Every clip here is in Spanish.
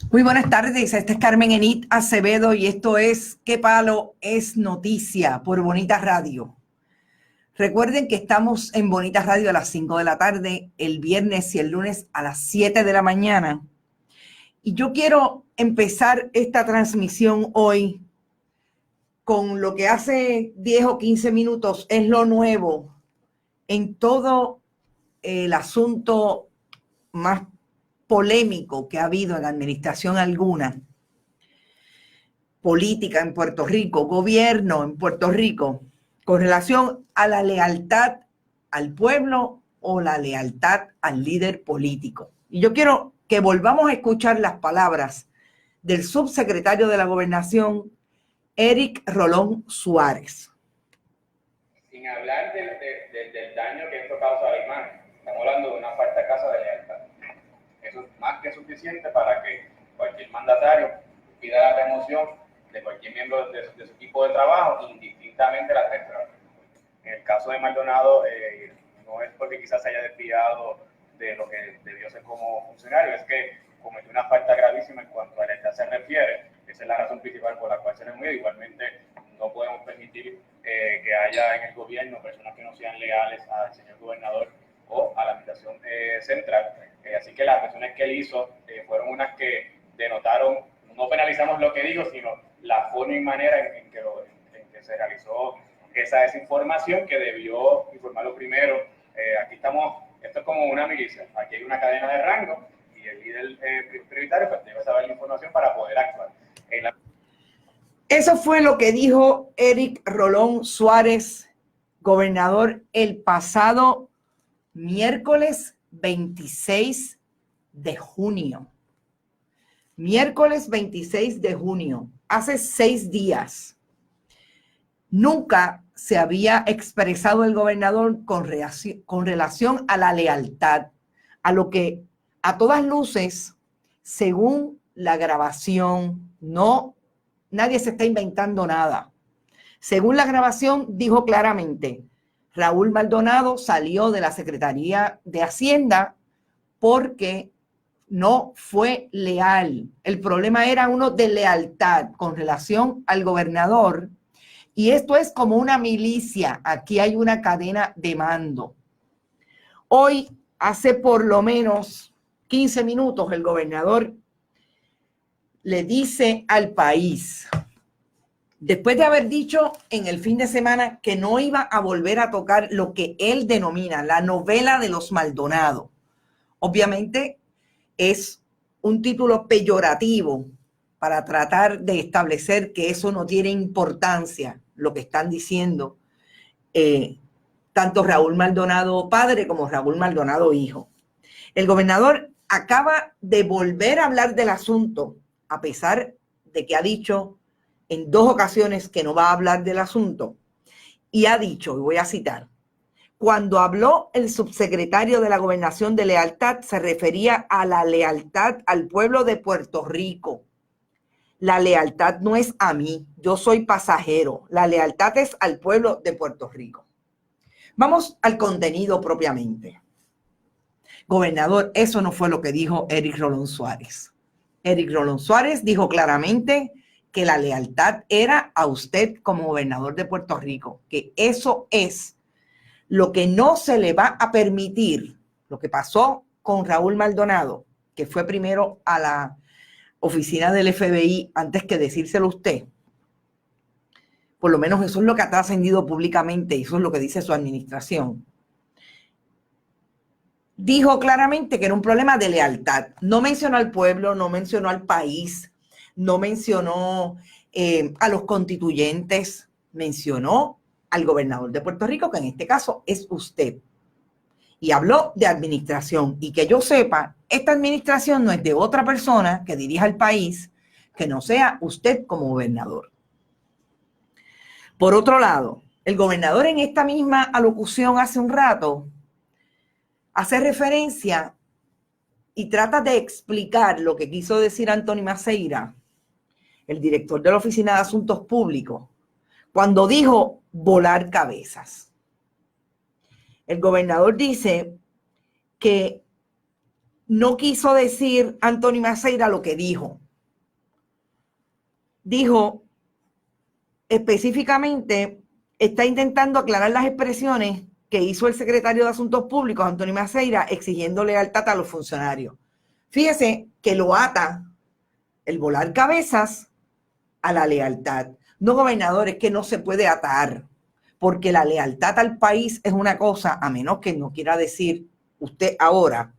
Muy buenas tardes, este es Carmen Enit Acevedo y esto es ¿Qué palo es noticia? Por Bonita Radio. Recuerden que estamos en Bonita Radio a las 5 de la tarde, el viernes y el lunes a las 7 de la mañana. Y yo quiero empezar esta transmisión hoy con lo que hace 10 o 15 minutos es lo nuevo en todo el asunto más polémico que ha habido en administración alguna, política en Puerto Rico, gobierno en Puerto Rico, con relación a la lealtad al pueblo o la lealtad al líder político. Y yo quiero que volvamos a escuchar las palabras del subsecretario de la Gobernación, Eric Rolón Suárez. Sin hablar del daño que esto causa a la imagen, estamos hablando de una falta casa de lealtad. Eso es más que suficiente para que cualquier mandatario pida la remoción de cualquier miembro de su equipo de trabajo, indistintamente la temporada. En el caso de Maldonado, no es porque quizás se haya desviado de lo que debió ser como funcionario, es que cometió una falta gravísima en cuanto a lealtad se refiere. Esa es la razón principal por la cual se remueve. Igualmente, no podemos permitir que haya en el gobierno personas que no sean leales al señor gobernador o a la administración central. Así que las acciones que él hizo fueron unas que denotaron, no penalizamos lo que digo, sino la forma y manera en que se realizó esa desinformación, que debió informarlo primero. Aquí estamos, esto es como una milicia, aquí hay una cadena de rango y el líder prioritario pues, debe saber la información para poder actuar. Eso fue lo que dijo Eric Rolón Suárez, gobernador, el pasado miércoles 26 de junio. Miércoles 26 de junio, hace 6 días. Nunca se había expresado el gobernador con relación a la lealtad, a lo que a todas luces, según la grabación, nadie se está inventando nada. Según la grabación, dijo claramente, Raúl Maldonado salió de la Secretaría de Hacienda porque no fue leal. El problema era uno de lealtad con relación al gobernador. Y esto es como una milicia. Aquí hay una cadena de mando. Hoy, hace por lo menos 15 minutos, el gobernador le dice al país, después de haber dicho en el fin de semana que no iba a volver a tocar lo que él denomina la novela de los Maldonado. Obviamente es un título peyorativo para tratar de establecer que eso no tiene importancia, lo que están diciendo tanto Raúl Maldonado padre como Raúl Maldonado hijo. El gobernador acaba de volver a hablar del asunto, a pesar de que ha dicho en 2 ocasiones que no va a hablar del asunto, y ha dicho, y voy a citar, cuando habló el subsecretario de la Gobernación de lealtad, se refería a la lealtad al pueblo de Puerto Rico. La lealtad no es a mí, yo soy pasajero. La lealtad es al pueblo de Puerto Rico. Vamos al contenido propiamente. Gobernador, eso no fue lo que dijo Eric Rolón Suárez. Eric Rolón Suárez dijo claramente que la lealtad era a usted como gobernador de Puerto Rico, que eso es lo que no se le va a permitir, lo que pasó con Raúl Maldonado, que fue primero a la oficina del FBI antes que decírselo a usted. Por lo menos eso es lo que ha trascendido públicamente y eso es lo que dice su administración. Dijo claramente que era un problema de lealtad. No mencionó al pueblo, no mencionó al país, no mencionó a los constituyentes, mencionó al gobernador de Puerto Rico, que en este caso es usted. Y habló de administración. Y que yo sepa, esta administración no es de otra persona que dirija el país que no sea usted como gobernador. Por otro lado, el gobernador en esta misma alocución hace un rato hace referencia y trata de explicar lo que quiso decir Anthony Maceira, el director de la Oficina de Asuntos Públicos, cuando dijo volar cabezas. El gobernador dice que no quiso decir Anthony Maceira lo que dijo. Dijo específicamente, está intentando aclarar las expresiones que hizo el secretario de Asuntos Públicos, Anthony Maceira, exigiendo lealtad a los funcionarios. Fíjese que lo ata el volar cabezas a la lealtad. No, gobernador, es que no se puede atar, porque la lealtad al país es una cosa, a menos que no quiera decir usted ahora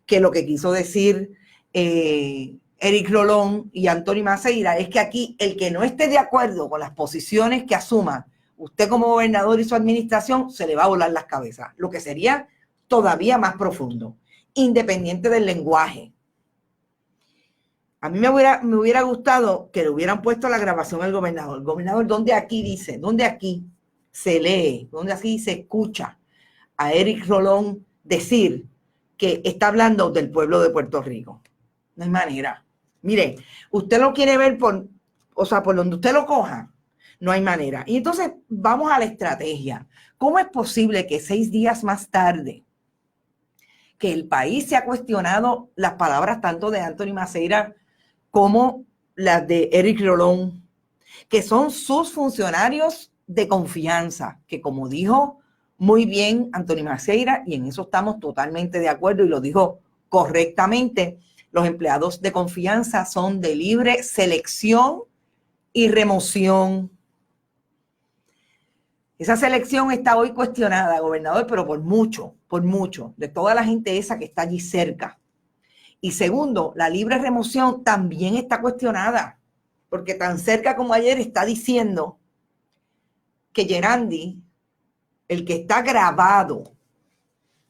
que lo que quiso decir Eric Rolón y Anthony Maceira es que aquí el que no esté de acuerdo con las posiciones que asuma usted como gobernador y su administración, se le va a volar las cabezas, lo que sería todavía más profundo, independiente del lenguaje. A mí me hubiera gustado que le hubieran puesto la grabación al gobernador. Gobernador, ¿dónde aquí dice? ¿Dónde aquí se lee? ¿Dónde aquí se escucha a Eric Rolón decir que está hablando del pueblo de Puerto Rico? No hay manera. Mire, usted lo quiere ver por donde usted lo coja, no hay manera. Y entonces vamos a la estrategia. ¿Cómo es posible que 6 días más tarde, que el país se ha cuestionado las palabras tanto de Anthony Maceira como las de Eric Rolón, que son sus funcionarios de confianza, que como dijo muy bien Anthony Maceira, y en eso estamos totalmente de acuerdo, y lo dijo correctamente, los empleados de confianza son de libre selección y remoción. Esa selección está hoy cuestionada, gobernador, pero por mucho, de toda la gente esa que está allí cerca. Y segundo, la libre remoción también está cuestionada, porque tan cerca como ayer está diciendo que Gerandi, el que está grabado,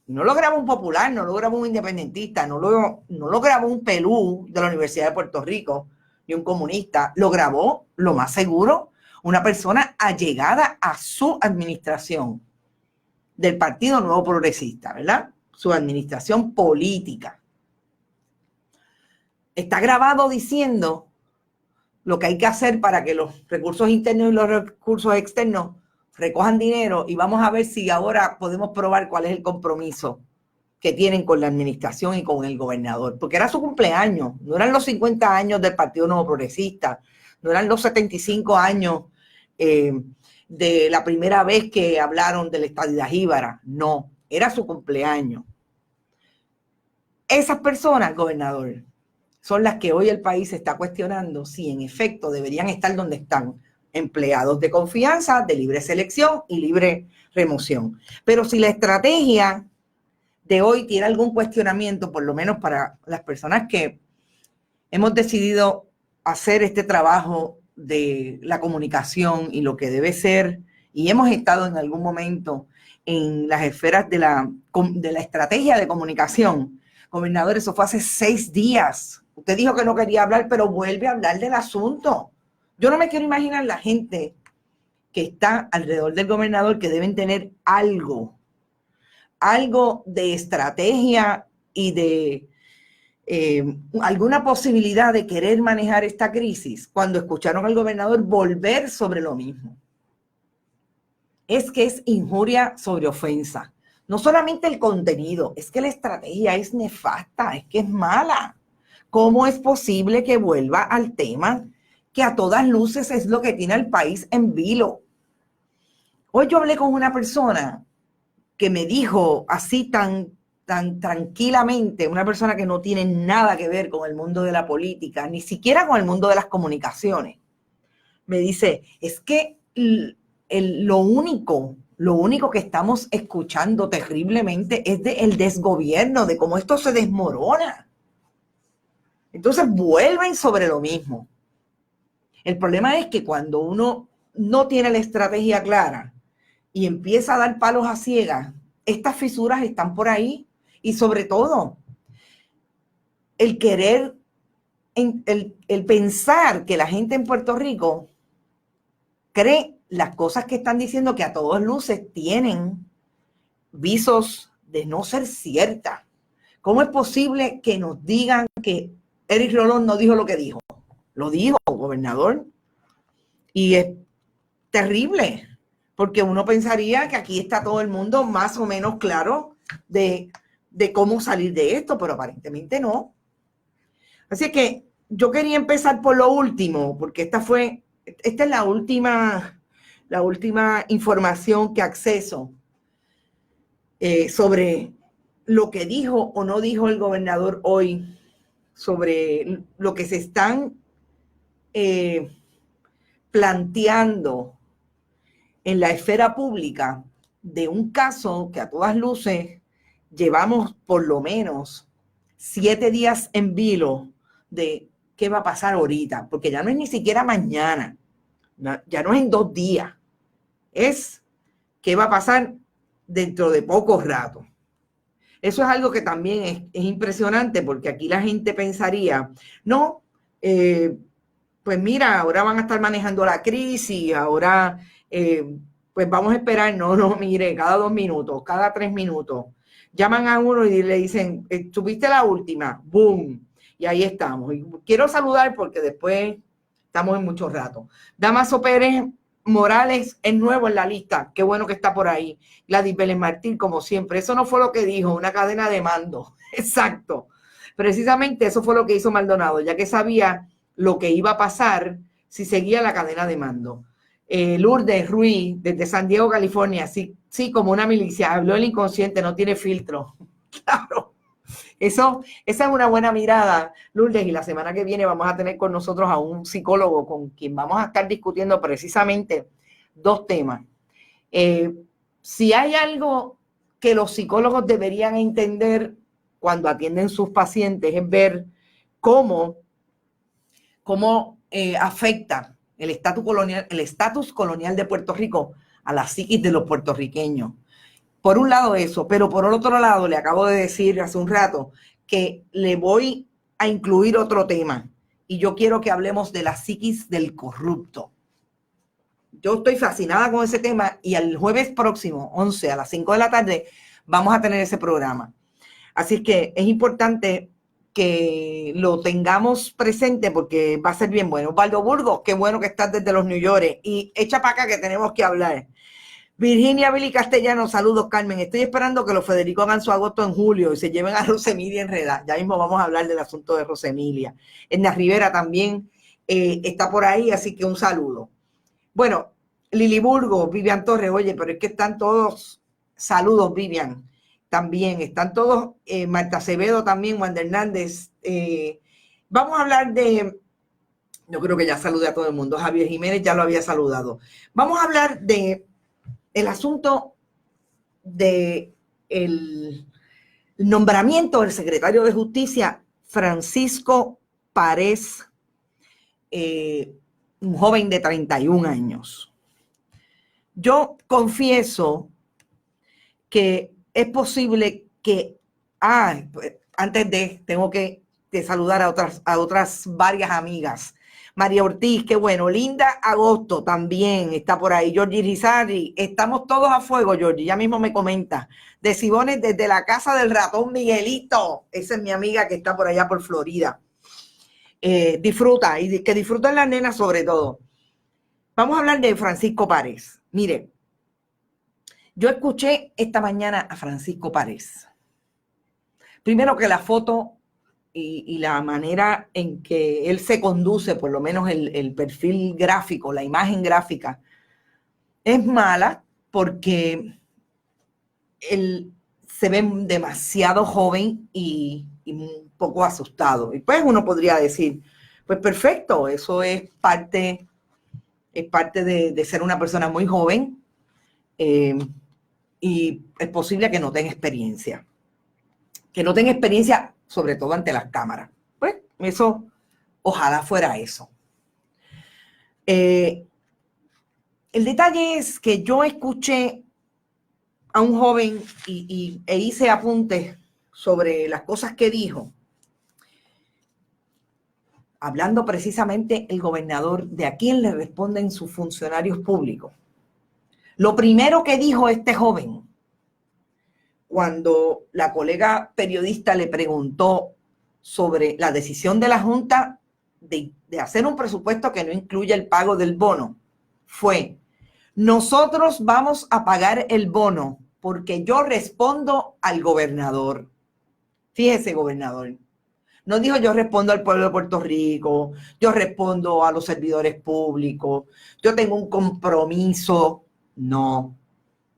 no lo grabó un popular, no lo grabó un independentista, no lo grabó un pelú de la Universidad de Puerto Rico, ni un comunista, lo grabó, lo más seguro, una persona allegada a su administración del Partido Nuevo Progresista, ¿verdad? Su administración política. Está grabado diciendo lo que hay que hacer para que los recursos internos y los recursos externos recojan dinero, y vamos a ver si ahora podemos probar cuál es el compromiso que tienen con la administración y con el gobernador, porque era su cumpleaños, no eran los 50 años del Partido Nuevo Progresista, no eran los 75 años de la primera vez que hablaron de la estadidad jíbara, no, era su cumpleaños. Esas personas, gobernador, son las que hoy el país está cuestionando si en efecto deberían estar donde están, empleados de confianza, de libre selección y libre remoción. Pero si la estrategia de hoy tiene algún cuestionamiento, por lo menos para las personas que hemos decidido hacer este trabajo de la comunicación y lo que debe ser, y hemos estado en algún momento en las esferas de la estrategia de comunicación. Gobernador, eso fue hace 6 días. Usted dijo que no quería hablar, pero vuelve a hablar del asunto. Yo no me quiero imaginar la gente que está alrededor del gobernador, que deben tener algo de estrategia y de alguna posibilidad de querer manejar esta crisis cuando escucharon al gobernador volver sobre lo mismo. Es que es injuria sobre ofensa. No solamente el contenido, es que la estrategia es nefasta, es que es mala. ¿Cómo es posible que vuelva al tema que a todas luces es lo que tiene al país en vilo? Hoy yo hablé con una persona que me dijo así tan tranquilamente, una persona que no tiene nada que ver con el mundo de la política, ni siquiera con el mundo de las comunicaciones. Me dice, es que lo único que estamos escuchando terriblemente es del desgobierno, de cómo esto se desmorona. Entonces vuelven sobre lo mismo. El problema es que cuando uno no tiene la estrategia clara y empieza a dar palos a ciegas, estas fisuras están por ahí. Y sobre todo, el querer, el pensar que la gente en Puerto Rico cree las cosas que están diciendo, que a todas luces tienen visos de no ser ciertas. ¿Cómo es posible que nos digan que Eric Rolón no dijo lo que dijo? Lo dijo, gobernador. Y es terrible, porque uno pensaría que aquí está todo el mundo más o menos claro de de cómo salir de esto, pero aparentemente no. Así que yo quería empezar por lo último, porque esta es la última información que acceso sobre lo que dijo o no dijo el gobernador hoy, sobre lo que se están planteando en la esfera pública de un caso que a todas luces llevamos por lo menos 7 días en vilo de qué va a pasar ahorita, porque ya no es ni siquiera mañana, ya no es en 2 días, es qué va a pasar dentro de poco rato. Eso es algo que también es impresionante, porque aquí la gente pensaría, no, pues mira, ahora van a estar manejando la crisis, ahora pues vamos a esperar, no, mire, cada 2 minutos, cada 3 minutos, llaman a uno y le dicen, ¿tuviste la última? ¡Boom! Y ahí estamos. Y quiero saludar porque después estamos en mucho rato. Damaso Pérez Morales es nuevo en la lista, qué bueno que está por ahí. Gladys Vélez Martín, como siempre, eso no fue lo que dijo, una cadena de mando, exacto. Precisamente eso fue lo que hizo Maldonado, ya que sabía lo que iba a pasar si seguía la cadena de mando. Lourdes Ruiz, desde San Diego, California, sí, como una milicia, habló el inconsciente, no tiene filtro. Claro, esa es una buena mirada, Lourdes, y la semana que viene vamos a tener con nosotros a un psicólogo con quien vamos a estar discutiendo precisamente 2 temas. Si hay algo que los psicólogos deberían entender cuando atienden sus pacientes es ver cómo afecta el estatus colonial de Puerto Rico a la psiquis de los puertorriqueños. Por un lado eso, pero por otro lado le acabo de decir hace un rato que le voy a incluir otro tema y yo quiero que hablemos de la psiquis del corrupto. Yo estoy fascinada con ese tema y el jueves próximo, 11 a las 5 de la tarde, vamos a tener ese programa. Así que es importante que lo tengamos presente porque va a ser bien bueno. Osvaldo Burgos, qué bueno que estás desde los New York y echa para acá que tenemos que hablar. Virginia Billy Castellano, saludos Carmen. Estoy esperando que los Federico hagan su agosto en julio y se lleven a Rosemilia enredada. Ya mismo vamos a hablar del asunto de Rosemilia. Edna Rivera también está por ahí, así que un saludo. Bueno, Lili Burgos, Vivian Torres, oye, pero es que están todos, saludos Vivian, también están todos, Marta Acevedo también, Wanda Hernández. Vamos a hablar de, yo creo que ya saludé a todo el mundo, Javier Jiménez ya lo había saludado. Vamos a hablar de el asunto de el nombramiento del secretario de Justicia, Francisco Párez, un joven de 31 años. Yo confieso que es posible que, antes de, tengo que saludar a otras varias amigas. María Ortiz, qué bueno. Linda Agosto también está por ahí. Georgie Rizarri, estamos todos a fuego, Georgie, ya mismo me comenta. De Sibones desde la casa del ratón Miguelito. Esa es mi amiga que está por allá por Florida. Disfruta y que disfruten las nenas sobre todo. Vamos a hablar de Francisco Párez. Mire, yo escuché esta mañana a Francisco Párez. Primero que la foto y la manera en que él se conduce, por lo menos el perfil gráfico, la imagen gráfica, es mala porque él se ve demasiado joven y un poco asustado. Y pues uno podría decir, pues perfecto, eso es parte de ser una persona muy joven y es posible que no tenga experiencia. Que no tenga experiencia, sobre todo ante las cámaras. Pues eso, ojalá fuera eso. El detalle es que yo escuché a un joven e hice apuntes sobre las cosas que dijo, hablando precisamente el gobernador de a quién le responden sus funcionarios públicos. Lo primero que dijo este joven, cuando la colega periodista le preguntó sobre la decisión de la Junta de hacer un presupuesto que no incluya el pago del bono, fue: nosotros vamos a pagar el bono porque yo respondo al gobernador. Fíjese, gobernador. No dijo yo respondo al pueblo de Puerto Rico, yo respondo a los servidores públicos, yo tengo un compromiso. No,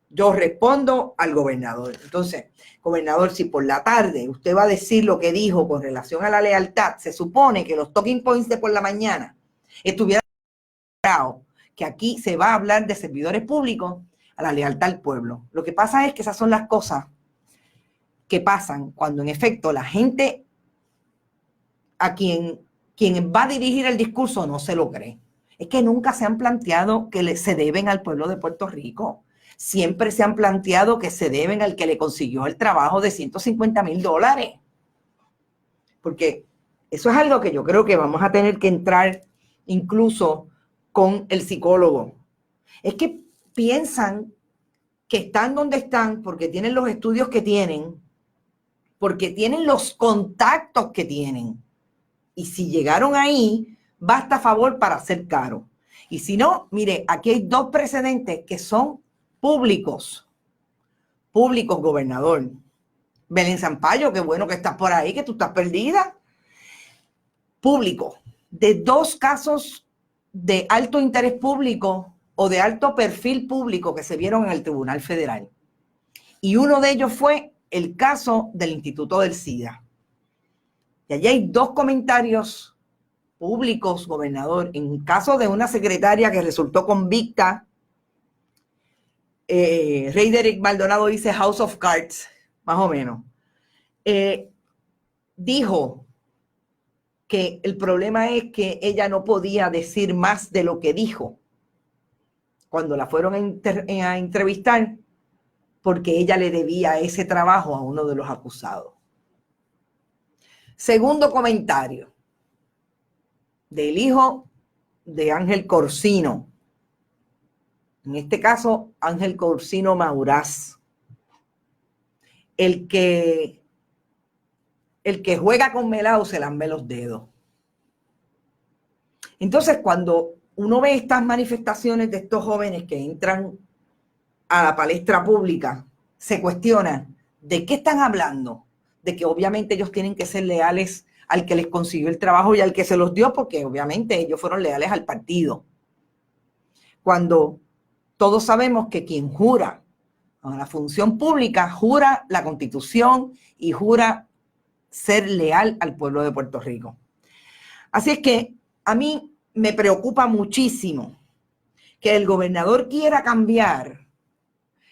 yo respondo al gobernador. Entonces, gobernador, si por la tarde usted va a decir lo que dijo con relación a la lealtad, se supone que los talking points de por la mañana estuvieran claro que aquí se va a hablar de servidores públicos a la lealtad al pueblo. Lo que pasa es que esas son las cosas que pasan cuando en efecto la gente a quien va a dirigir el discurso no se lo cree. Es que nunca se han planteado que se deben al pueblo de Puerto Rico. Siempre se han planteado que se deben al que le consiguió el trabajo de $150,000. Porque eso es algo que yo creo que vamos a tener que entrar incluso con el psicólogo. Es que piensan que están donde están porque tienen los estudios que tienen, porque tienen los contactos que tienen. Y si llegaron ahí, basta a favor para ser caro. Y si no, mire, aquí hay dos precedentes que son públicos. Públicos, gobernador. Belén Sampaio, qué bueno que estás por ahí, que tú estás perdida. Público. De dos casos de alto interés público o de alto perfil público que se vieron en el Tribunal Federal. Y uno de ellos fue el caso del Instituto del SIDA. Y allí hay dos comentarios públicos, gobernador, en caso de una secretaria que resultó convicta. Rey Derek Maldonado dice House of Cards, más o menos. Dijo que el problema es que ella no podía decir más de lo que dijo cuando la fueron a entrevistar, porque ella le debía ese trabajo a uno de los acusados. Segundo comentario del hijo de Ángel Corsino. En este caso, Ángel Corsino Maurás. El que juega con melao se lambe los dedos. Entonces, cuando uno ve estas manifestaciones de estos jóvenes que entran a la palestra pública, se cuestionan de qué están hablando. De que obviamente ellos tienen que ser leales al que les consiguió el trabajo y al que se los dio, porque obviamente ellos fueron leales al partido. Cuando todos sabemos que quien jura a la función pública, jura la Constitución y jura ser leal al pueblo de Puerto Rico. Así es que a mí me preocupa muchísimo que el gobernador quiera cambiar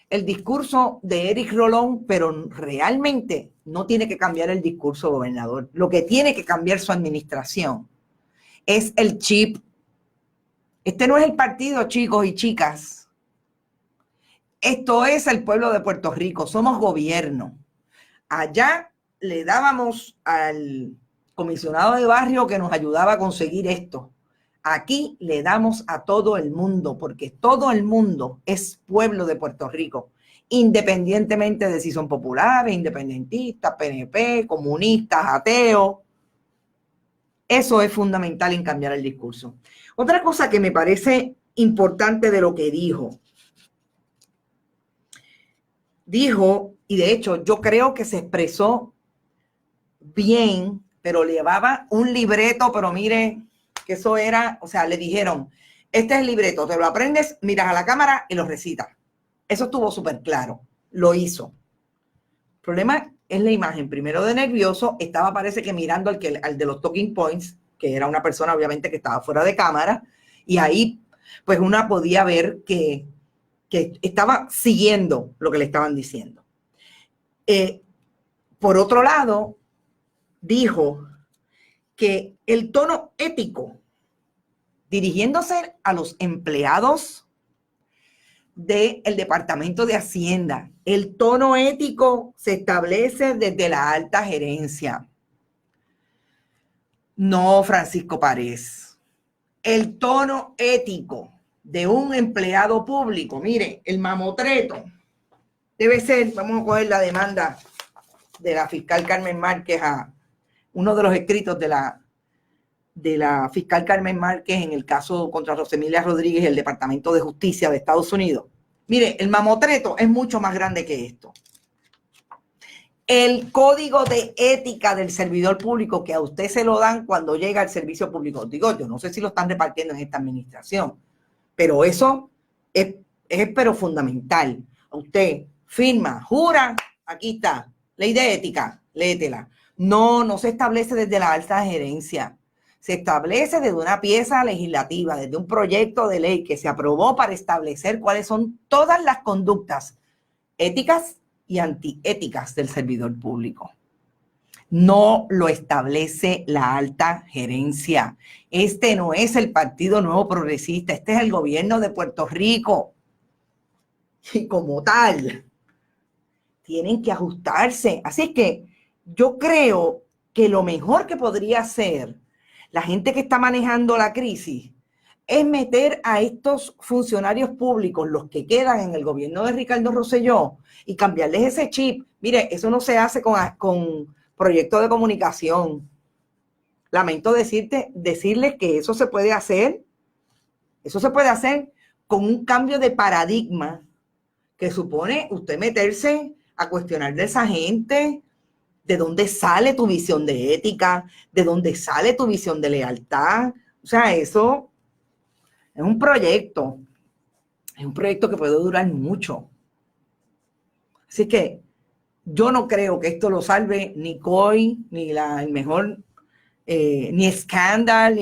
el discurso de Eric Rolón, pero realmente no tiene que cambiar el discurso, gobernador. Lo que tiene que cambiar su administración es el chip. Este no es el partido, chicos y chicas. Esto es el pueblo de Puerto Rico. Somos gobierno. Allá le dábamos al comisionado de barrio que nos ayudaba a conseguir esto. Aquí le damos a todo el mundo, porque todo el mundo es pueblo de Puerto Rico, independientemente de si son populares, independentistas, PNP, comunistas, ateos. Eso es fundamental en cambiar el discurso. Otra cosa que me parece importante de lo que dijo, y de hecho yo creo que se expresó bien, pero llevaba un libreto, pero mire, que eso era, o sea, le dijeron, este es el libreto, te lo aprendes, miras a la cámara y lo recitas. Eso estuvo súper claro, lo hizo. El problema es la imagen, primero de nervioso, estaba parece que mirando al de los talking points, que era una persona obviamente que estaba fuera de cámara, y ahí pues una podía ver que estaba siguiendo lo que le estaban diciendo. Por otro lado, dijo que el tono ético, dirigiéndose a los empleados del Departamento de Hacienda, el tono ético se establece desde la alta gerencia. No, Francisco Párez. El tono ético de un empleado público, mire, el mamotreto debe ser, vamos a coger la demanda de la fiscal Carmen Márquez a uno de los escritos de la fiscal Carmen Márquez en el caso contra Rosemilia Rodríguez y el Departamento de Justicia de Estados Unidos. Mire, el mamotreto es mucho más grande que esto. el código de ética del servidor público que a usted se lo dan cuando llega al servicio público. Digo, yo no sé si lo están repartiendo en esta administración, pero eso es pero fundamental. Usted firma, jura, aquí está, ley de ética, léetela. No se establece desde la alta gerencia. Se establece desde una pieza legislativa, desde un proyecto de ley que se aprobó para establecer cuáles son todas las conductas éticas y antiéticas del servidor público. No lo establece la alta gerencia. Este no es el Partido Nuevo Progresista, este es el gobierno de Puerto Rico. Y como tal, tienen que ajustarse. Así que yo creo que lo mejor que podría hacer la gente que está manejando la crisis es meter a estos funcionarios públicos, los que quedan en el gobierno de Ricardo Rosselló, y cambiarles ese chip. Mire, eso no se hace con proyectos de comunicación. Lamento decirles que eso se puede hacer. Eso se puede hacer con un cambio de paradigma que supone usted meterse a cuestionar de esa gente, de dónde sale tu visión de ética, de dónde sale tu visión de lealtad. O sea, eso es un proyecto que puede durar mucho. Así que yo no creo que esto lo salve ni COI, ni el mejor, ni Scandal,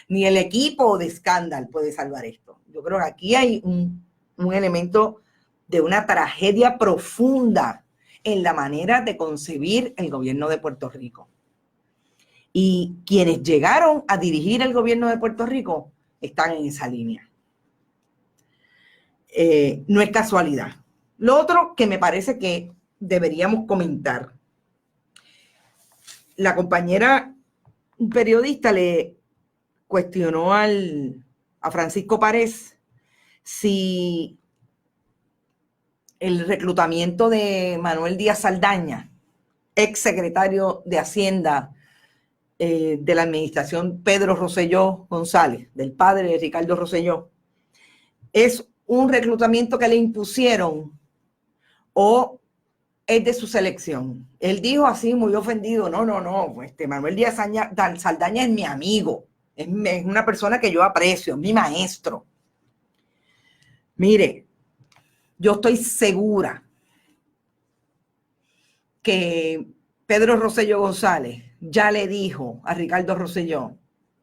ni el equipo de Scandal puede salvar esto. Yo creo que aquí hay un elemento de una tragedia profunda en la manera de concebir el gobierno de Puerto Rico. Y quienes llegaron a dirigir el gobierno de Puerto Rico están en esa línea. No es casualidad. Lo otro que me parece que deberíamos comentar. La compañera periodista le cuestionó a Francisco Párez si el reclutamiento de Manuel Díaz Saldaña, ex secretario de Hacienda de la administración Pedro Rosselló González, del padre de Ricardo Rosselló, es un reclutamiento que le impusieron o es de su selección. Él dijo así, muy ofendido, no, Manuel Díaz Saldaña es mi amigo, es una persona que yo aprecio, es mi maestro. Mire, yo estoy segura que Pedro Rosselló González ya le dijo a Ricardo Rosselló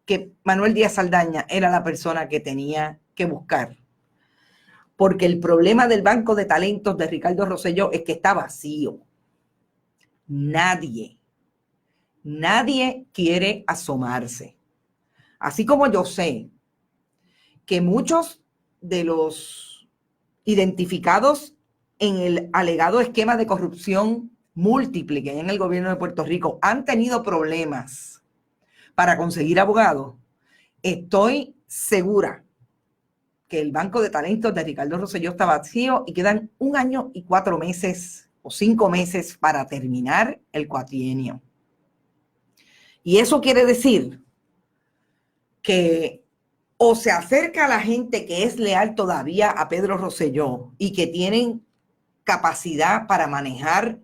que Manuel Díaz Saldaña era la persona que tenía que buscar. Porque el problema del banco de talentos de Ricardo Rosselló es que está vacío. Nadie quiere asomarse. Así como yo sé que muchos de los identificados en el alegado esquema de corrupción múltiple que hay en el gobierno de Puerto Rico han tenido problemas para conseguir abogados, estoy segura que el banco de talentos de Ricardo Rosselló está vacío y quedan 1 año y 4 meses o 5 meses para terminar el cuatrienio. Y eso quiere decir que o se acerca a la gente que es leal todavía a Pedro Rosselló y que tienen capacidad para manejar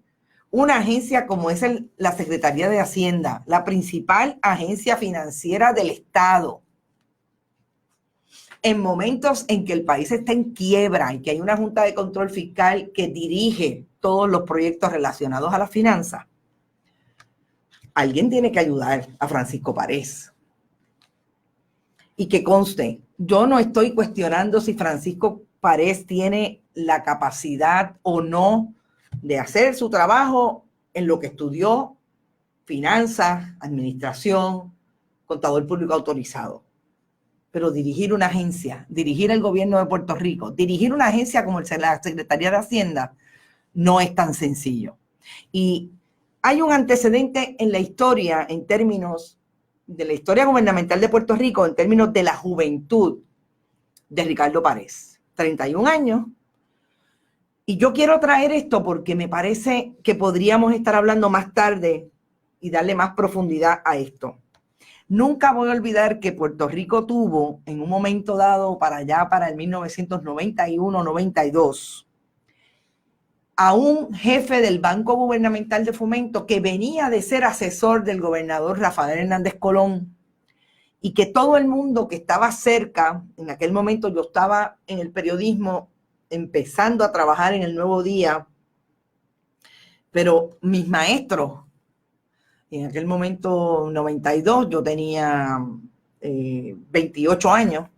una agencia como es la Secretaría de Hacienda, la principal agencia financiera del Estado, en momentos en que el país está en quiebra y que hay una Junta de Control Fiscal que dirige todos los proyectos relacionados a las finanzas, alguien tiene que ayudar a Francisco Párez. Y que conste, yo no estoy cuestionando si Francisco Párez tiene la capacidad o no de hacer su trabajo en lo que estudió, finanzas, administración, contador público autorizado. Pero dirigir una agencia, dirigir el gobierno de Puerto Rico, dirigir una agencia como la Secretaría de Hacienda, no es tan sencillo. Y hay un antecedente en la historia, en términos de la historia gubernamental de Puerto Rico, en términos de la juventud de Ricardo Párez. 31 años. Y yo quiero traer esto porque me parece que podríamos estar hablando más tarde y darle más profundidad a esto. Nunca voy a olvidar que Puerto Rico tuvo, en un momento dado para allá, para el 1991-92, a un jefe del Banco Gubernamental de Fomento que venía de ser asesor del gobernador Rafael Hernández Colón, y que todo el mundo que estaba cerca, en aquel momento yo estaba en el periodismo empezando a trabajar en El Nuevo Día, pero mis maestros, en aquel momento 92, yo tenía 28 años,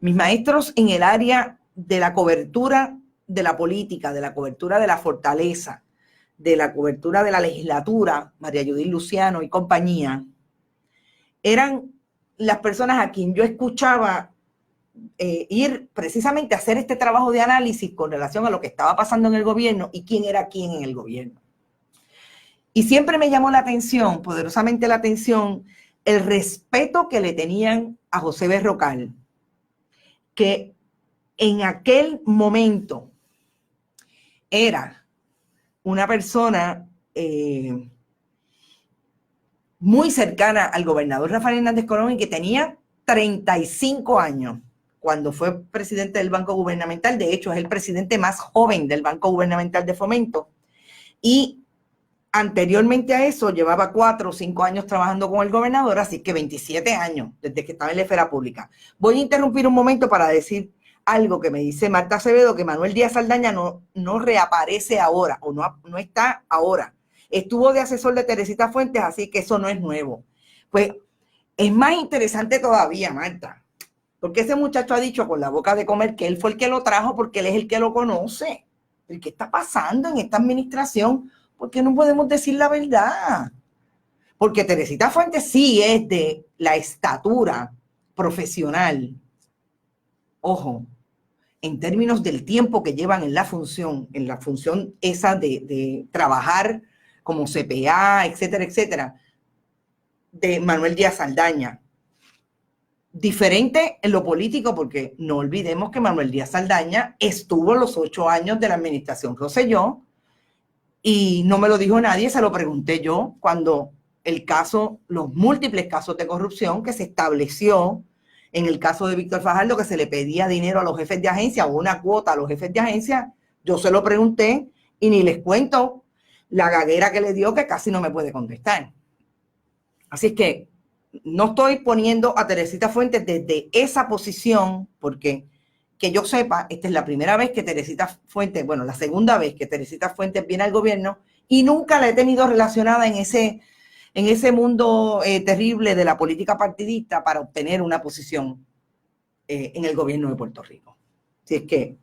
mis maestros en el área de la cobertura de la política, de la cobertura de la fortaleza, de la cobertura de la legislatura, María Judith Luciano y compañía, eran las personas a quien yo escuchaba ir precisamente a hacer este trabajo de análisis con relación a lo que estaba pasando en el gobierno y quién era quién en el gobierno. Y siempre me llamó la atención, poderosamente la atención, el respeto que le tenían a José Berrocal, que en aquel momento era una persona muy cercana al gobernador Rafael Hernández Colón y que tenía 35 años cuando fue presidente del Banco Gubernamental. De hecho, es el presidente más joven del Banco Gubernamental de Fomento. Y anteriormente a eso llevaba 4 o 5 años trabajando con el gobernador, así que 27 años desde que estaba en la esfera pública. Voy a interrumpir un momento para decir algo que me dice Marta Acevedo, que Manuel Díaz Saldaña no reaparece ahora o no está ahora. Estuvo de asesor de Teresita Fuentes, así que eso no es nuevo. Pues es más interesante todavía, Marta, porque ese muchacho ha dicho con la boca de comer que él fue el que lo trajo porque él es el que lo conoce. ¿Qué está pasando en esta administración? ¿Por qué no podemos decir la verdad? Porque Teresita Fuentes sí es de la estatura profesional. Ojo, en términos del tiempo que llevan en la función esa de trabajar como CPA, etcétera, etcétera, de Manuel Díaz Saldaña. Diferente en lo político, porque no olvidemos que Manuel Díaz Saldaña estuvo los 8 años de la administración Rosselló, y no me lo dijo nadie, se lo pregunté yo cuando los múltiples casos de corrupción que se estableció en el caso de Víctor Fajardo, que se le pedía dinero a los jefes de agencia o una cuota a los jefes de agencia. Yo se lo pregunté y ni les cuento la gaguera que le dio, que casi no me puede contestar. Así que no estoy poniendo a Teresita Fuentes desde esa posición, porque que yo sepa, esta es la primera vez que Teresita Fuentes, bueno, la segunda vez que Teresita Fuentes viene al gobierno, y nunca la he tenido relacionada en ese mundo terrible de la política partidista para obtener una posición en el gobierno de Puerto Rico. Así es que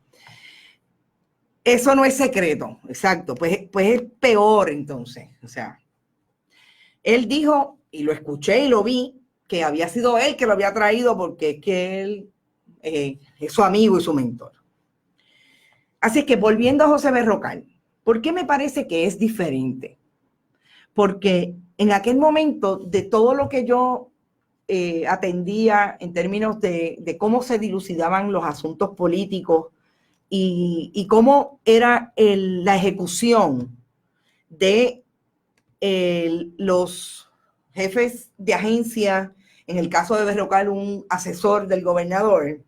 eso no es secreto, exacto, pues es peor entonces. O sea, él dijo, y lo escuché y lo vi, que había sido él que lo había traído porque es que él es su amigo y su mentor. Así que volviendo a José Berrocal, ¿por qué me parece que es diferente? Porque en aquel momento, de todo lo que yo atendía en términos de cómo se dilucidaban los asuntos políticos y cómo era la ejecución de los jefes de agencia, en el caso de Berrocal, un asesor del gobernador,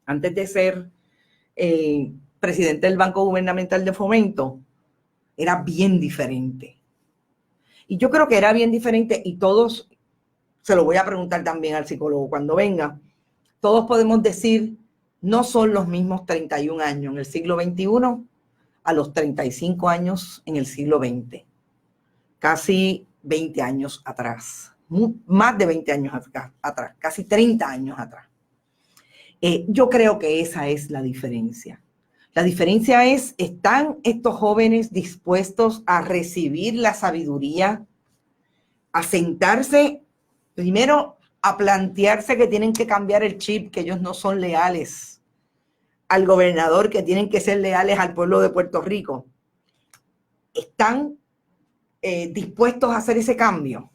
antes de ser presidente del Banco Gubernamental de Fomento, era bien diferente. Y yo creo que era bien diferente, y todos, se lo voy a preguntar también al psicólogo cuando venga, todos podemos decir, no son los mismos 31 años en el siglo XXI a los 35 años en el siglo XX. Casi 20 años atrás, más de 20 años atrás, casi 30 años atrás. Yo creo que esa es la diferencia. La diferencia es, ¿están estos jóvenes dispuestos a recibir la sabiduría, a sentarse, primero a plantearse que tienen que cambiar el chip, que ellos no son leales al gobernador, que tienen que ser leales al pueblo de Puerto Rico? ¿Están dispuestos a hacer ese cambio?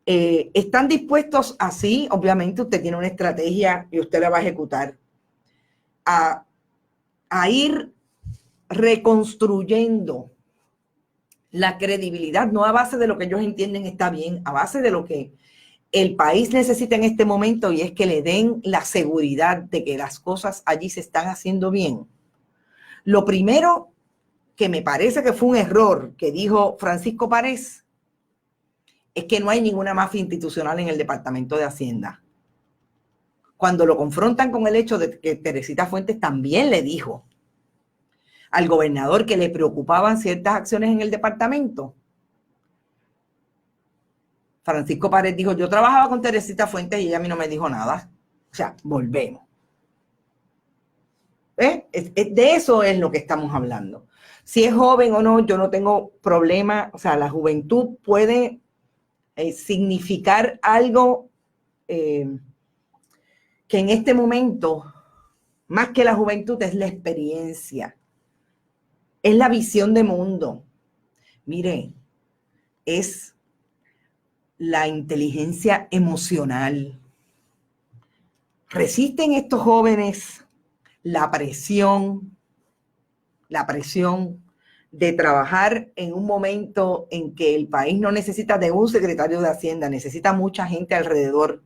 ¿Están dispuestos así? Obviamente usted tiene una estrategia y usted la va a ejecutar, a ir reconstruyendo la credibilidad, no a base de lo que ellos entienden está bien, a base de lo que el país necesita en este momento, y es que le den la seguridad de que las cosas allí se están haciendo bien. Lo primero que me parece que fue un error que dijo Francisco Párez es que no hay ninguna mafia institucional en el Departamento de Hacienda. Cuando lo confrontan con el hecho de que Teresita Fuentes también le dijo al gobernador que le preocupaban ciertas acciones en el departamento, Francisco Párez dijo, yo trabajaba con Teresita Fuentes y ella a mí no me dijo nada. O sea, volvemos. De eso es lo que estamos hablando. Si es joven o no, yo no tengo problema. O sea, la juventud puede significar algo que en este momento, más que la juventud, es la experiencia. Es la visión de mundo. Mire, es la inteligencia emocional. Resisten estos jóvenes la presión de trabajar en un momento en que el país no necesita de un secretario de Hacienda, necesita mucha gente alrededor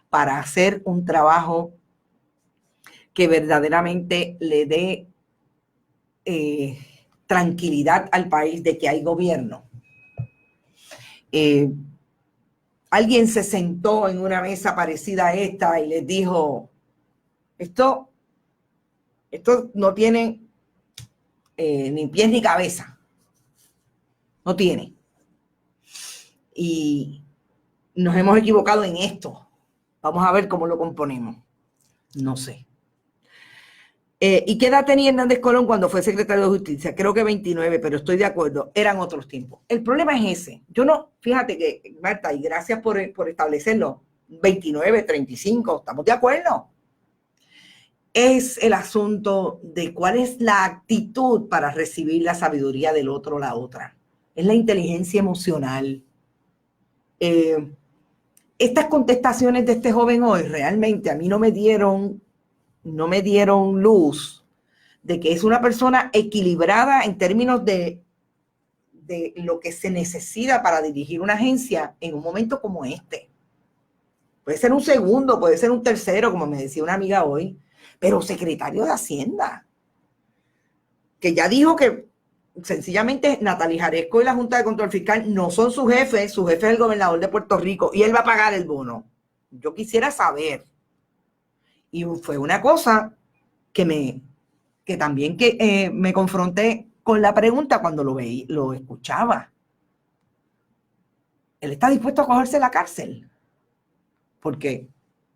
para hacer un trabajo que verdaderamente le dé tranquilidad al país de que hay gobierno. Alguien se sentó en una mesa parecida a esta y les dijo, esto no tiene ni pies ni cabeza. No tiene. Y nos hemos equivocado en esto. Vamos a ver cómo lo componemos. No sé. ¿Y qué edad tenía Hernández Colón cuando fue secretario de Justicia? Creo que 29, pero estoy de acuerdo. Eran otros tiempos. El problema es ese. Yo no, fíjate que, Marta, y gracias por establecerlo, 29, 35, estamos de acuerdo. Es el asunto de cuál es la actitud para recibir la sabiduría del otro o la otra. Es la inteligencia emocional. Estas contestaciones de este joven hoy realmente a mí no me dieron luz de que es una persona equilibrada en términos de lo que se necesita para dirigir una agencia en un momento como este. Puede ser un segundo, puede ser un tercero, como me decía una amiga hoy, pero secretario de Hacienda, que ya dijo que sencillamente Natalie Jaresco y la Junta de Control Fiscal no son su jefe es el gobernador de Puerto Rico y él va a pagar el bono. Yo quisiera saber. Y fue una cosa que también me confronté con la pregunta cuando lo escuchaba. Él está dispuesto a cogerse la cárcel porque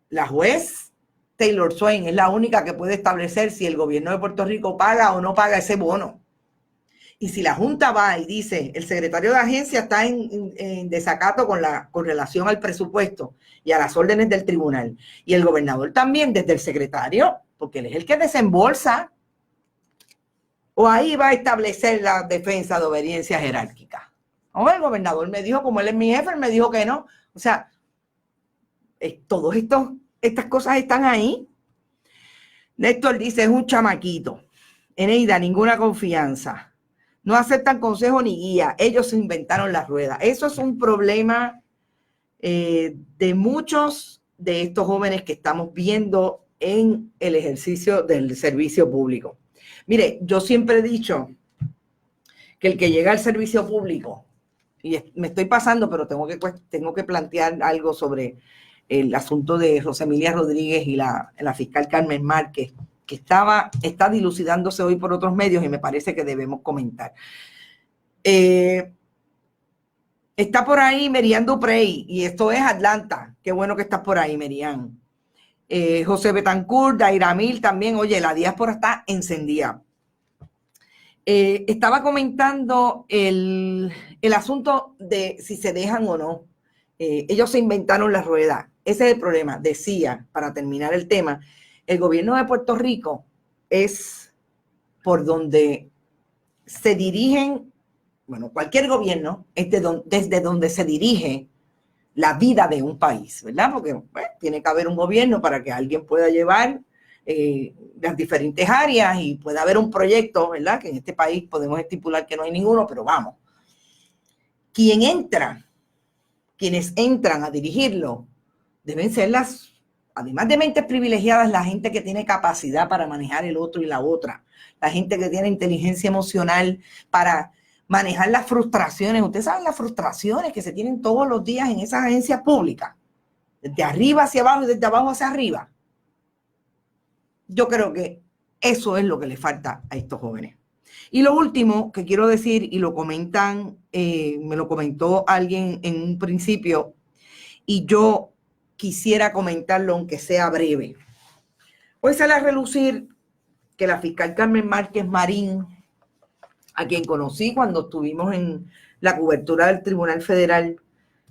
la juez Taylor Swain es la única que puede establecer si el gobierno de Puerto Rico paga o no paga ese bono. Y si la Junta va y dice el secretario de agencia está en desacato con relación al presupuesto y a las órdenes del tribunal, y el gobernador también desde el secretario, porque él es el que desembolsa, o ahí va a establecer la defensa de obediencia jerárquica. O el gobernador me dijo, como él es mi jefe, él me dijo que no. O sea, todas estas cosas están ahí. Néstor dice, es un chamaquito. Eneida, ninguna confianza. No aceptan consejo ni guía. Ellos se inventaron la rueda. Eso es un problema de muchos de estos jóvenes que estamos viendo en el ejercicio del servicio público. Mire, yo siempre he dicho que el que llega al servicio público, y me estoy pasando, pero tengo que plantear algo sobre el asunto de Rosemilia Rodríguez y la fiscal Carmen Márquez, que está dilucidándose hoy por otros medios y me parece que debemos comentar. Está por ahí Merian Duprey, y esto es Atlanta. Qué bueno que estás por ahí, Merian. José Betancourt, Daira Mil también. Oye, la diáspora está encendida. Estaba comentando el asunto de si se dejan o no. Ellos se inventaron la rueda. Ese es el problema. Decía, para terminar el tema, el gobierno de Puerto Rico es por donde se dirigen, bueno, cualquier gobierno es desde donde se dirige la vida de un país, ¿verdad? Porque tiene que haber un gobierno para que alguien pueda llevar las diferentes áreas y pueda haber un proyecto, ¿verdad? Que en este país podemos estipular que no hay ninguno, pero vamos. Quienes entran a dirigirlo deben ser las además de mentes privilegiadas, la gente que tiene capacidad para manejar el otro y la otra, la gente que tiene inteligencia emocional para manejar las frustraciones. Ustedes saben las frustraciones que se tienen todos los días en esas agencias públicas, desde arriba hacia abajo y desde abajo hacia arriba. Yo creo que eso es lo que le falta a estos jóvenes. Y lo último que quiero decir, y lo comentan, me lo comentó alguien en un principio, y yo quisiera comentarlo aunque sea breve. Hoy sale a relucir que la fiscal Carmen Márquez Marín, a quien conocí cuando estuvimos en la cobertura del Tribunal Federal,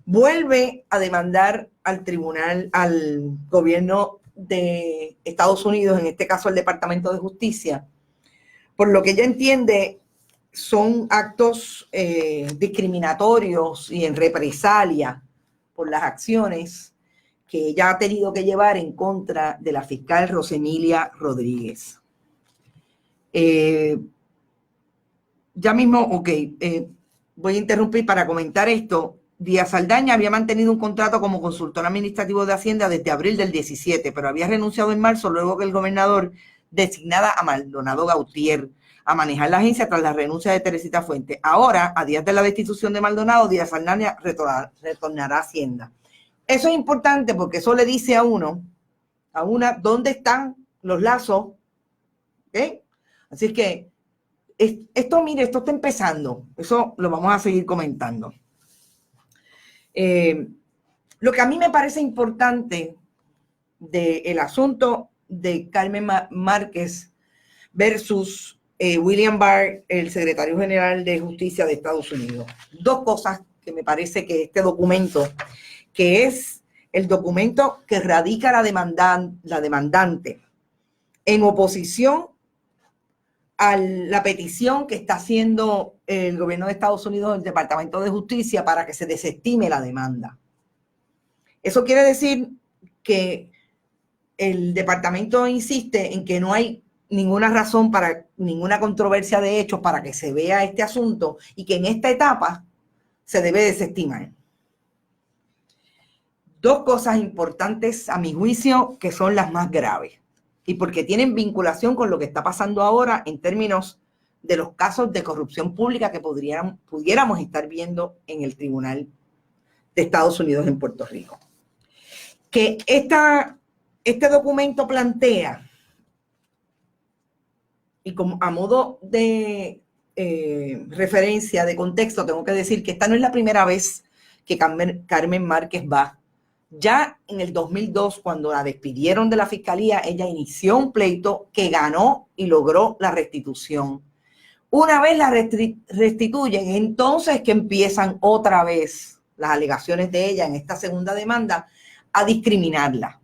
vuelve a demandar al tribunal, al gobierno de Estados Unidos, en este caso al Departamento de Justicia, por lo que ella entiende son actos discriminatorios y en represalia por las acciones que ella ha tenido que llevar en contra de la fiscal Rosemilia Rodríguez. Ya mismo, voy a interrumpir para comentar esto. Díaz Saldaña había mantenido un contrato como consultor administrativo de Hacienda desde abril del 17, pero había renunciado en marzo luego que el gobernador designara a Maldonado Gautier a manejar la agencia tras la renuncia de Teresita Fuentes. Ahora, a días de la destitución de Maldonado, Díaz Saldaña retornará a Hacienda. Eso es importante porque eso le dice a una, dónde están los lazos. Así es que esto, mire, esto está empezando. Eso lo vamos a seguir comentando. Lo que a mí me parece importante del asunto de Carmen Márquez versus William Barr, el secretario general de Justicia de Estados Unidos. Dos cosas que me parece que este documento, que es el documento que radica la demandante en oposición a la petición que está haciendo el gobierno de Estados Unidos, el Departamento de Justicia, para que se desestime la demanda. Eso quiere decir que el departamento insiste en que no hay ninguna razón para ninguna controversia de hechos para que se vea este asunto y que en esta etapa se debe desestimar. Dos cosas importantes a mi juicio que son las más graves y porque tienen vinculación con lo que está pasando ahora en términos de los casos de corrupción pública que pudiéramos estar viendo en el Tribunal de Estados Unidos en Puerto Rico. Que este documento plantea, y como a modo de referencia, de contexto, tengo que decir que esta no es la primera vez que Carmen Márquez va. Ya en el 2002, cuando la despidieron de la fiscalía, ella inició un pleito que ganó y logró la restitución. Una vez la restituyen, entonces que empiezan otra vez las alegaciones de ella en esta segunda demanda a discriminarla.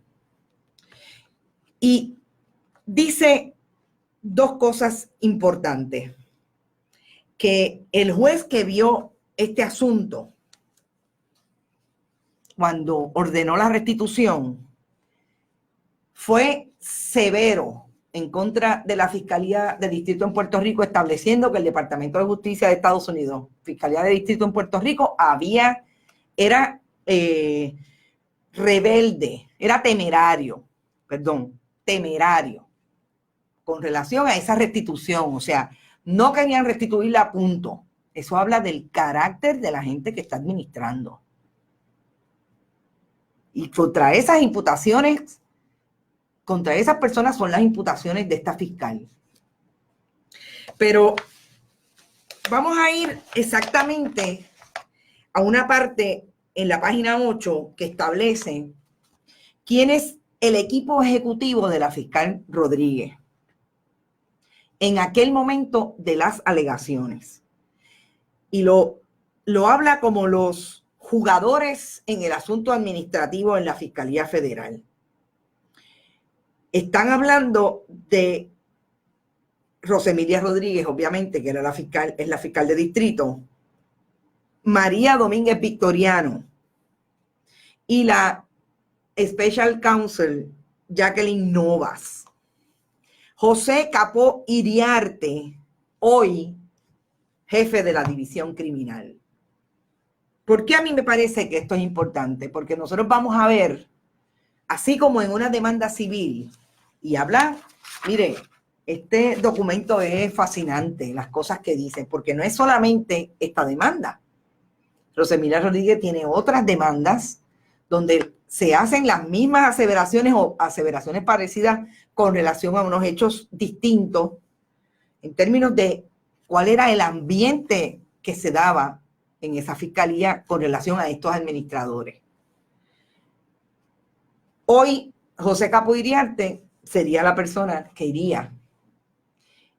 Y dice dos cosas importantes. Que el juez que vio este asunto cuando ordenó la restitución fue severo en contra de la Fiscalía de Distrito en Puerto Rico, estableciendo que el Departamento de Justicia de Estados Unidos, Fiscalía de Distrito en Puerto Rico, era rebelde, era temerario con relación a esa restitución. O sea, no querían restituirla a punto. Eso habla del carácter de la gente que está administrando. Y contra esas imputaciones, contra esas personas son las imputaciones de esta fiscal. Pero vamos a ir exactamente a una parte en la página 8 que establece quién es el equipo ejecutivo de la fiscal Rodríguez en aquel momento de las alegaciones. Y lo habla como los jugadores en el asunto administrativo en la Fiscalía Federal. Están hablando de Rosemilia Rodríguez, obviamente, que era es la fiscal de distrito, María Domínguez Victoriano y la Special Counsel Jacqueline Novas. José Capó Iriarte, hoy jefe de la División Criminal. ¿Por qué a mí me parece que esto es importante? Porque nosotros vamos a ver así como en una demanda civil, y habla, mire, este documento es fascinante, las cosas que dicen, porque no es solamente esta demanda. Rosemilia Rodríguez tiene otras demandas donde se hacen las mismas aseveraciones o aseveraciones parecidas con relación a unos hechos distintos en términos de cuál era el ambiente que se daba en esa fiscalía con relación a estos administradores. Hoy, José Capó Iriarte sería la persona que iría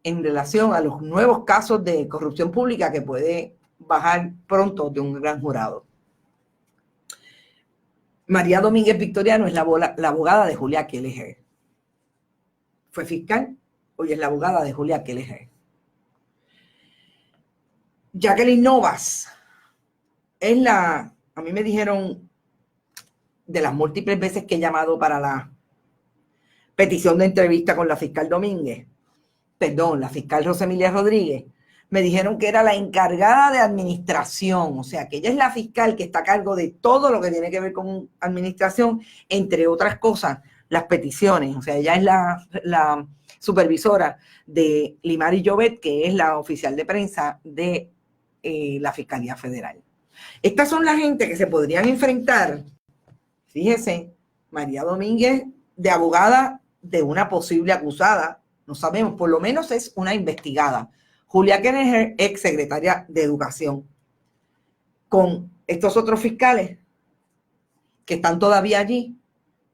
en relación a los nuevos casos de corrupción pública que puede bajar pronto de un gran jurado. María Domínguez Victoriano es la abogada de Julia Keller. Fue fiscal, hoy es la abogada de Julia Keller. Jacqueline Novas es a mí me dijeron de las múltiples veces que he llamado para la petición de entrevista con la fiscal la fiscal Rosemilia Rodríguez, me dijeron que era la encargada de administración, o sea, que ella es la fiscal que está a cargo de todo lo que tiene que ver con administración, entre otras cosas, las peticiones, o sea, ella es la supervisora de Limari Llobet, que es la oficial de prensa de la Fiscalía Federal. Estas son la gente que se podrían enfrentar, fíjese, María Domínguez de abogada de una posible acusada, no sabemos, por lo menos es una investigada. Julia Keller, ex secretaria de Educación, con estos otros fiscales que están todavía allí,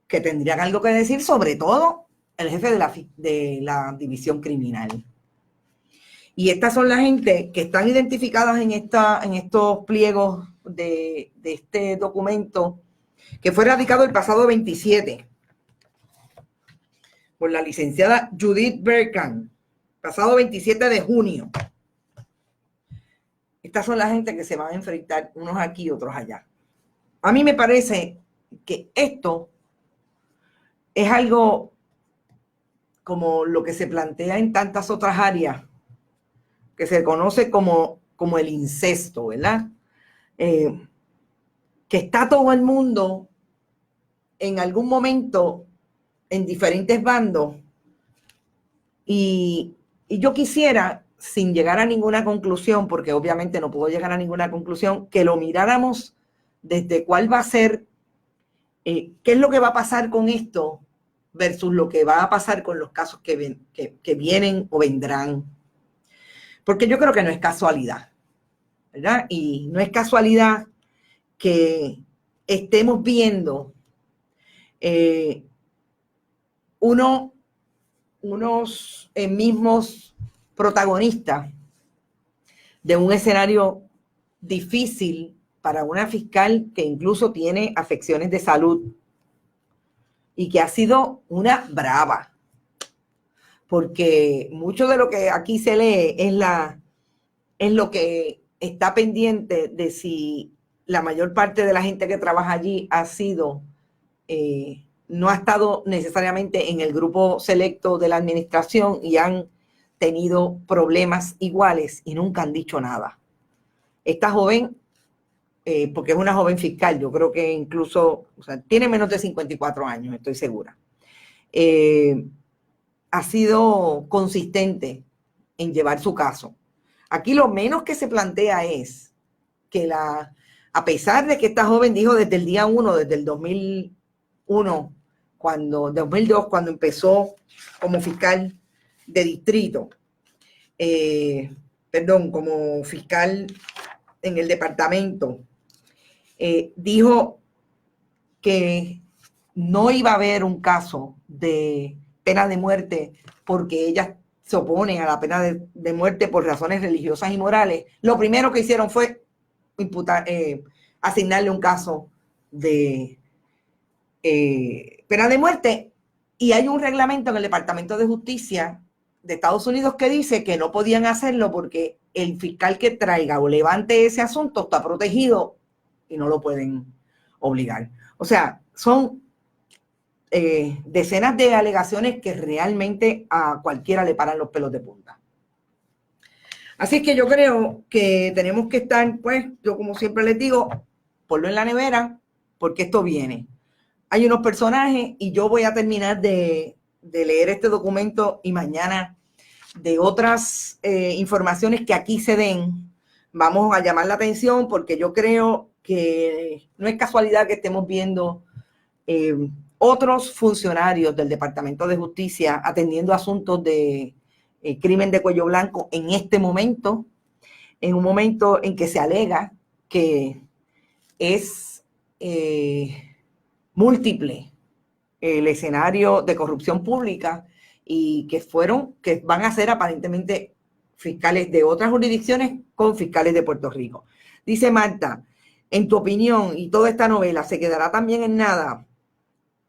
que tendrían algo que decir, sobre todo el jefe de la división criminal. Y estas son la gente que están identificadas en estos pliegos de este documento que fue radicado el pasado 27 por la licenciada Judith Berkan, pasado 27 de junio. Estas son la gente que se van a enfrentar, unos aquí y otros allá. A mí me parece que esto es algo como lo que se plantea en tantas otras áreas, que se conoce como el incesto, ¿verdad? Que está todo el mundo en algún momento en diferentes bandos y yo quisiera, sin llegar a ninguna conclusión, porque obviamente no puedo llegar a ninguna conclusión, que lo miráramos desde cuál va a ser, qué es lo que va a pasar con esto versus lo que va a pasar con los casos que vienen o vendrán. Porque yo creo que no es casualidad, ¿verdad? Y no es casualidad que estemos viendo unos mismos protagonistas de un escenario difícil para una fiscal que incluso tiene afecciones de salud y que ha sido una brava, porque mucho de lo que aquí se lee es lo que está pendiente de si la mayor parte de la gente que trabaja allí no ha estado necesariamente en el grupo selecto de la administración y han tenido problemas iguales y nunca han dicho nada. Esta joven, porque es una joven fiscal, yo creo que incluso, o sea, tiene menos de 54 años, estoy segura. Ha sido consistente en llevar su caso. Aquí lo menos que se plantea es que a pesar de que esta joven dijo desde el día 1, desde el 2002, cuando empezó como fiscal de distrito, como fiscal en el departamento, dijo que no iba a haber un caso de pena de muerte porque ella se opone a la pena de muerte por razones religiosas y morales. Lo primero que hicieron fue asignarle un caso de pena de muerte, y hay un reglamento en el Departamento de Justicia de Estados Unidos que dice que no podían hacerlo porque el fiscal que traiga o levante ese asunto está protegido y no lo pueden obligar. O sea, son decenas de alegaciones que realmente a cualquiera le paran los pelos de punta. Así que yo creo que tenemos que estar, pues, yo como siempre les digo, ponlo en la nevera porque esto viene. hay unos personajes y yo voy a terminar de leer este documento y mañana de otras informaciones que aquí se den, vamos a llamar la atención porque yo creo que no es casualidad que estemos viendo otros funcionarios del Departamento de Justicia atendiendo asuntos de crimen de cuello blanco en este momento, en un momento en que se alega que es múltiple el escenario de corrupción pública y que van a ser aparentemente fiscales de otras jurisdicciones con fiscales de Puerto Rico. Dice Marta, en tu opinión, y toda esta novela se quedará también en nada.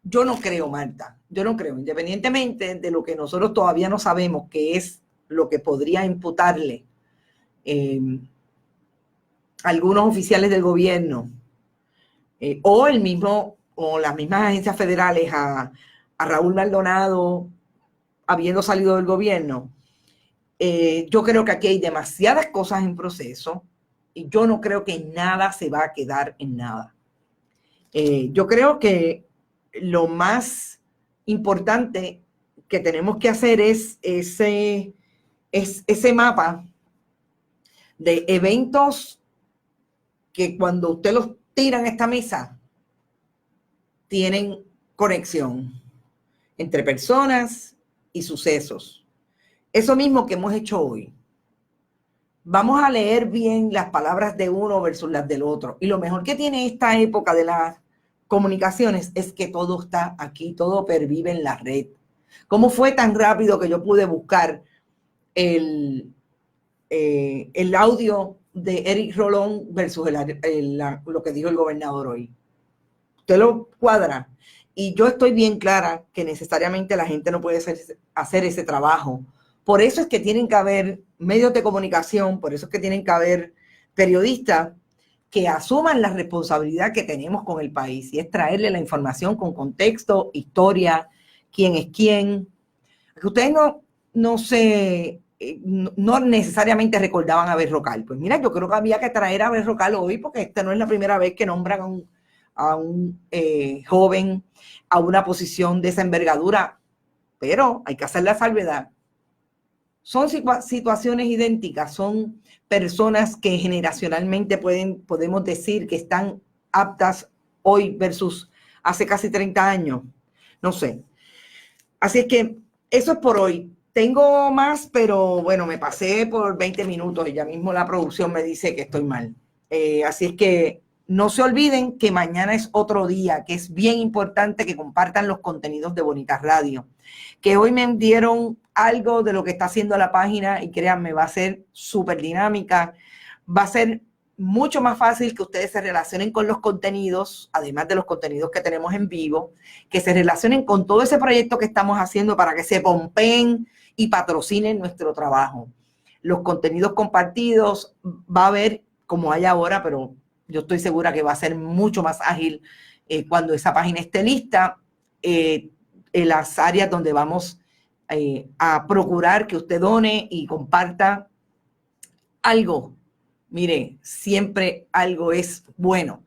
Yo no creo, Marta, yo no creo, independientemente de lo que nosotros todavía no sabemos, que es lo que podría imputarle algunos oficiales del gobierno o las mismas agencias federales a Raúl Maldonado habiendo salido del gobierno. Yo creo que aquí hay demasiadas cosas en proceso y yo no creo que nada se va a quedar en nada. Yo creo que lo más importante que tenemos que hacer es ese mapa de eventos que cuando usted los tira en esta mesa tienen conexión entre personas y sucesos. Eso mismo que hemos hecho hoy. Vamos a leer bien las palabras de uno versus las del otro. Y lo mejor que tiene esta época de las comunicaciones es que todo está aquí, todo pervive en la red. ¿Cómo fue tan rápido que yo pude buscar el audio de Eric Rolón versus lo que dijo el gobernador hoy? Usted lo cuadra. Y yo estoy bien clara que necesariamente la gente no puede hacer ese trabajo. Por eso es que tienen que haber medios de comunicación, por eso es que tienen que haber periodistas que asuman la responsabilidad que tenemos con el país, y es traerle la información con contexto, historia, quién es quién. Que ustedes no necesariamente recordaban a Berrocal. Pues mira, yo creo que había que traer a Berrocal hoy, porque esta no es la primera vez que nombran a un joven a una posición de esa envergadura, pero hay que hacer la salvedad. Son situaciones idénticas, son personas que generacionalmente podemos decir que están aptas hoy versus hace casi 30 años. No sé. Así es que eso es por hoy. Tengo más, pero bueno, me pasé por 20 minutos y ya mismo la producción me dice que estoy mal. Así es que no se olviden que mañana es otro día, que es bien importante que compartan los contenidos de Bonita Radio. Que hoy me dieron algo de lo que está haciendo la página y créanme, va a ser súper dinámica. Va a ser mucho más fácil que ustedes se relacionen con los contenidos, además de los contenidos que tenemos en vivo, que se relacionen con todo ese proyecto que estamos haciendo para que se pompeen y patrocinen nuestro trabajo. Los contenidos compartidos va a haber como hay ahora, pero yo estoy segura que va a ser mucho más ágil cuando esa página esté lista, en las áreas donde vamos a procurar que usted done y comparta algo. Mire, siempre algo es bueno.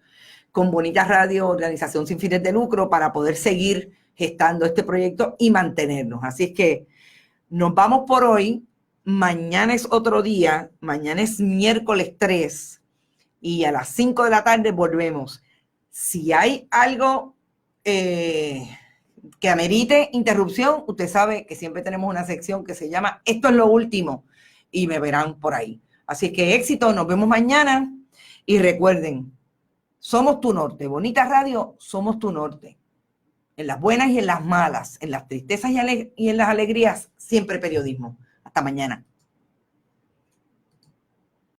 Con Bonita Radio, organización sin fines de lucro, para poder seguir gestando este proyecto y mantenernos. Así es que nos vamos por hoy. Mañana es otro día. Mañana es miércoles 3. Y a las 5 de la tarde volvemos. Si hay algo que amerite interrupción, usted sabe que siempre tenemos una sección que se llama Esto es lo último, y me verán por ahí. Así que éxito, nos vemos mañana y recuerden, somos tu norte. Bonita Radio, somos tu norte. En las buenas y en las malas, en las tristezas y en las alegrías, siempre periodismo. Hasta mañana.